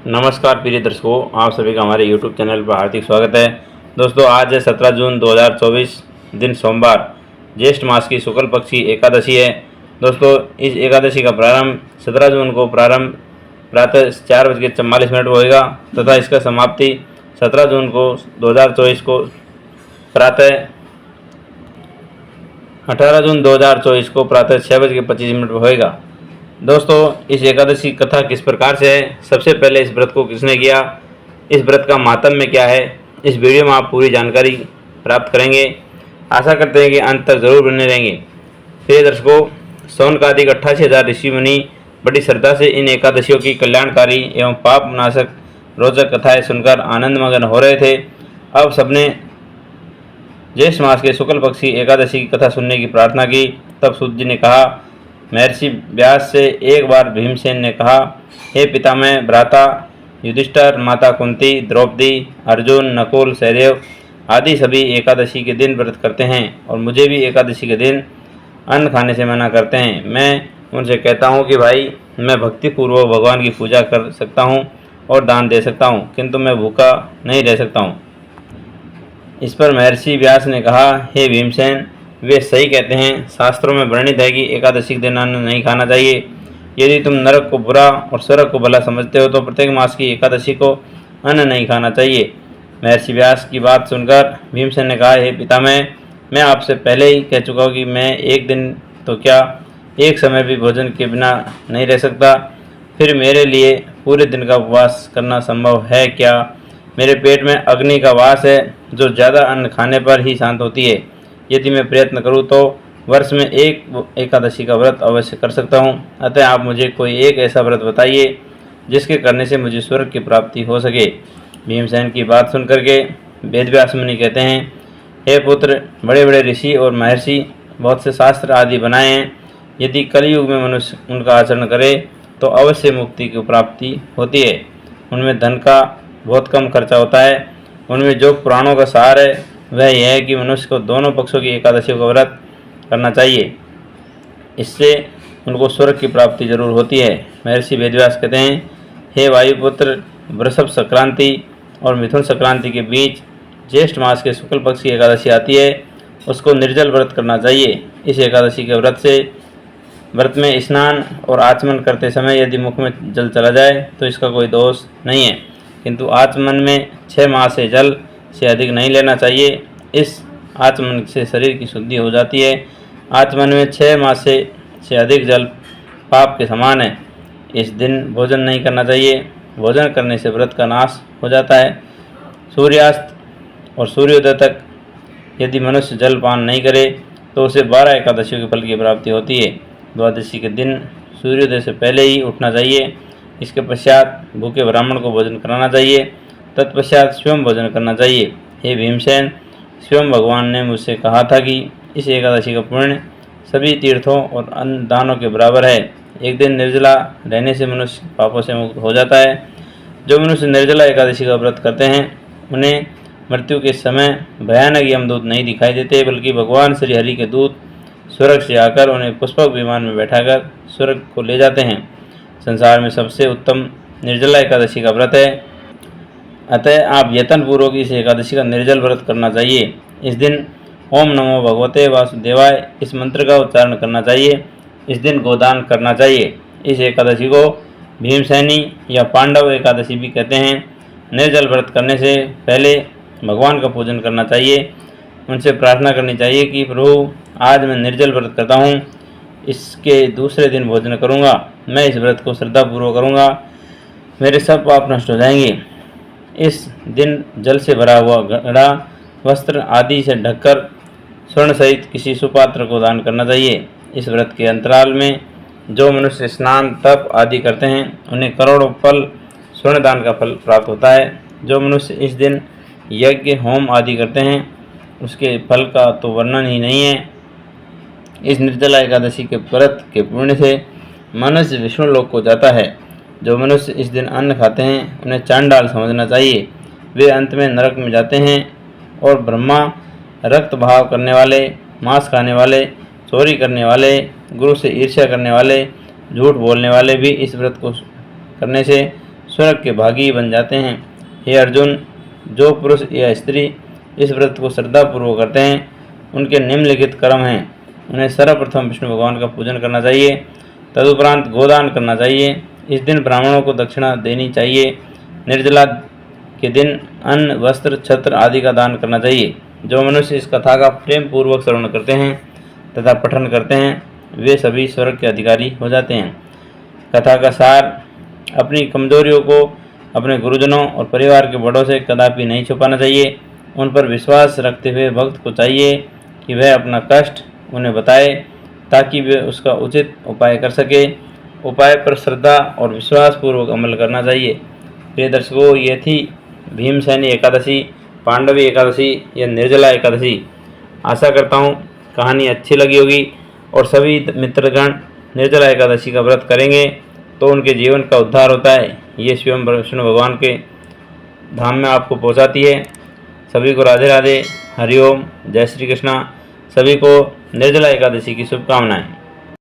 नमस्कार प्रिय दर्शकों, आप सभी का हमारे YouTube चैनल पर हार्दिक स्वागत है। दोस्तों, आज है 17 जून 2024, दिन सोमवार, ज्येष्ठ मास की शुक्ल पक्ष की एकादशी है। दोस्तों, इस एकादशी का प्रारंभ 17 जून को प्रातः 4:44 पर होएगा तथा इसका समाप्ति 17 जून को 2024 को प्रातः 18 जून 2024 को प्रातः 6:25 पर होएगा। दोस्तों, इस एकादशी कथा किस प्रकार से है, सबसे पहले इस व्रत को किसने किया, इस व्रत का माहात्म्य क्या है, इस वीडियो में आप पूरी जानकारी प्राप्त करेंगे। आशा करते हैं कि अंत तक जरूर बने रहेंगे। प्रिय दर्शकों, शौनकादिक 88,000 ऋषि मुनि बड़ी श्रद्धा से इन एकादशियों की कल्याणकारी एवं पाप नाशक रोचक कथाएं सुनकर आनंदमग्न हो रहे थे। अब सबने ज्येष्ठ मास के शुक्ल पक्ष की एकादशी की कथा सुनने की प्रार्थना की। तब सूत जी ने कहा, महर्षि व्यास से एक बार भीमसेन ने कहा, हे पितामह भ्राता युधिष्ठिर, माता कुंती, द्रौपदी, अर्जुन, नकुल, सहदेव आदि सभी एकादशी के दिन व्रत करते हैं और मुझे भी एकादशी के दिन अन्न खाने से मना करते हैं। मैं उनसे कहता हूँ कि भाई, मैं भक्तिपूर्वक भगवान की पूजा कर सकता हूँ और दान दे सकता हूँ, किंतु मैं भूखा नहीं रह सकता हूँ। इस पर महर्षि व्यास ने कहा, हे भीमसेन, वे सही कहते हैं। शास्त्रों में वर्णित है कि एकादशी के दिन अन्न नहीं खाना चाहिए। यदि तुम नरक को बुरा और स्वर्ग को भला समझते हो तो प्रत्येक मास की एकादशी को अन्न नहीं खाना चाहिए। महर्षि व्यास की बात सुनकर भीमसेन ने कहा, हे पितामह, मैं आपसे पहले ही कह चुका हूँ कि मैं एक दिन तो क्या, एक समय भी भोजन के बिना नहीं रह सकता। फिर मेरे लिए पूरे दिन का उपवास करना संभव है क्या? मेरे पेट में अग्नि का वास है जो ज़्यादा अन्न खाने पर ही शांत होती है। यदि मैं प्रयत्न करूं तो वर्ष में एक एकादशी का व्रत अवश्य कर सकता हूं। अतः आप मुझे कोई एक ऐसा व्रत बताइए जिसके करने से मुझे स्वर्ग की प्राप्ति हो सके। भीमसेन की बात सुनकर के वेदव्यास मुनि कहते हैं, हे पुत्र, बड़े बड़े ऋषि और महर्षि बहुत से शास्त्र आदि बनाए हैं। यदि कलयुग में मनुष्य उनका आचरण करे तो अवश्य मुक्ति की प्राप्ति होती है। उनमें धन का बहुत कम खर्चा होता है। उनमें जो पुराणों का सार है वह यह है कि मनुष्य को दोनों पक्षों की एकादशियों का व्रत करना चाहिए। इससे उनको स्वर्ग की प्राप्ति जरूर होती है। महर्षि वेदव्यास कहते हैं, हे वायुपुत्र, वृषभ संक्रांति और मिथुन संक्रांति के बीच ज्येष्ठ मास के शुक्ल पक्ष की एकादशी आती है, उसको निर्जल व्रत करना चाहिए। इस एकादशी के व्रत में स्नान और आचमन करते समय यदि मुख में जल चला जाए तो इसका कोई दोष नहीं है, किंतु आचमन में 6 माह से जल से अधिक नहीं लेना चाहिए। इस आचमन से शरीर की शुद्धि हो जाती है। आचमन में 6 माह से अधिक जल पाप के समान है। इस दिन भोजन नहीं करना चाहिए। भोजन करने से व्रत का नाश हो जाता है। सूर्यास्त और सूर्योदय तक यदि मनुष्य जल पान नहीं करे तो उसे 12 एकादशियों के फल की प्राप्ति होती है। द्वादशी के दिन सूर्योदय से पहले ही उठना चाहिए। इसके पश्चात भूखे ब्राह्मण को भोजन कराना चाहिए। तत्पश्चात स्वयं भोजन करना चाहिए। हे भीमसेन, स्वयं भगवान ने मुझसे कहा था कि इस एकादशी का पुण्य सभी तीर्थों और अन्य दानों के बराबर है। एक दिन निर्जला रहने से मनुष्य पापों से मुक्त हो जाता है। जो मनुष्य निर्जला एकादशी का व्रत करते हैं उन्हें मृत्यु के समय भयानक यमदूत नहीं दिखाई देते, बल्कि भगवान श्री हरि के दूत स्वर्ग से आकर उन्हें पुष्पक विमान में बैठाकर स्वर्ग को ले जाते हैं। संसार में सबसे उत्तम निर्जला एकादशी का व्रत है। अतः आप यत्नपूर्वक इस एकादशी का निर्जल व्रत करना चाहिए। इस दिन ओम नमो भगवते वासुदेवाय इस मंत्र का उच्चारण करना चाहिए। इस दिन गोदान करना चाहिए। इस एकादशी को भीमसेनी या पांडव एकादशी भी कहते हैं। निर्जल व्रत करने से पहले भगवान का पूजन करना चाहिए। उनसे प्रार्थना करनी चाहिए कि प्रभु, आज मैं निर्जल व्रत करता हूँ, इसके दूसरे दिन भोजन करूँगा। मैं इस व्रत को श्रद्धापूर्वक करूँगा, मेरे सब पाप नष्ट हो जाएंगे। इस दिन जल से भरा हुआ घड़ा, वस्त्र आदि से ढककर स्वर्ण सहित किसी सुपात्र को दान करना चाहिए। इस व्रत के अंतराल में जो मनुष्य स्नान तप आदि करते हैं उन्हें करोड़ों फल स्वर्ण दान का फल प्राप्त होता है। जो मनुष्य इस दिन यज्ञ होम आदि करते हैं उसके फल का तो वर्णन ही नहीं है। इस निर्जला एकादशी के व्रत के पुण्य से मनुष्य विष्णु लोक को जाता है। जो मनुष्य इस दिन अन्न खाते हैं उन्हें चांडाल समझना चाहिए। वे अंत में नरक में जाते हैं। और ब्रह्मा, रक्त भाव करने वाले, मांस खाने वाले, चोरी करने वाले, गुरु से ईर्ष्या करने वाले, झूठ बोलने वाले भी इस व्रत को करने से स्वर्ग के भागी बन जाते हैं। हे अर्जुन, जो पुरुष या स्त्री इस व्रत को श्रद्धापूर्वक करते हैं उनके निम्नलिखित कर्म हैं। उन्हें सर्वप्रथम विष्णु भगवान का पूजन करना चाहिए, तदुपरांत गोदान करना चाहिए। इस दिन ब्राह्मणों को दक्षिणा देनी चाहिए। निर्जला के दिन अन्न, वस्त्र, छत्र आदि का दान करना चाहिए। जो मनुष्य इस कथा का प्रेम पूर्वक श्रवण करते हैं तथा पठन करते हैं वे सभी स्वर्ग के अधिकारी हो जाते हैं। कथा का सार: अपनी कमजोरियों को अपने गुरुजनों और परिवार के बड़ों से कदापि नहीं छुपाना चाहिए। उन पर विश्वास रखते हुए भक्त को चाहिए कि वह अपना कष्ट उन्हें बताए ताकि वे उसका उचित उपाय कर सके। उपाय पर श्रद्धा और विश्वास पूर्वक अमल करना चाहिए। प्रिय दर्शकों, ये थी भीमसेनी एकादशी, पांडवी एकादशी या निर्जला एकादशी। आशा करता हूँ कहानी अच्छी लगी होगी और सभी मित्रगण निर्जला एकादशी का व्रत करेंगे तो उनके जीवन का उद्धार होता है। ये स्वयं विष्णु भगवान के धाम में आपको पहुँचाती है। सभी को राधे राधे, हरिओम, जय श्री कृष्णा। सभी को निर्जला एकादशी की शुभकामनाएं।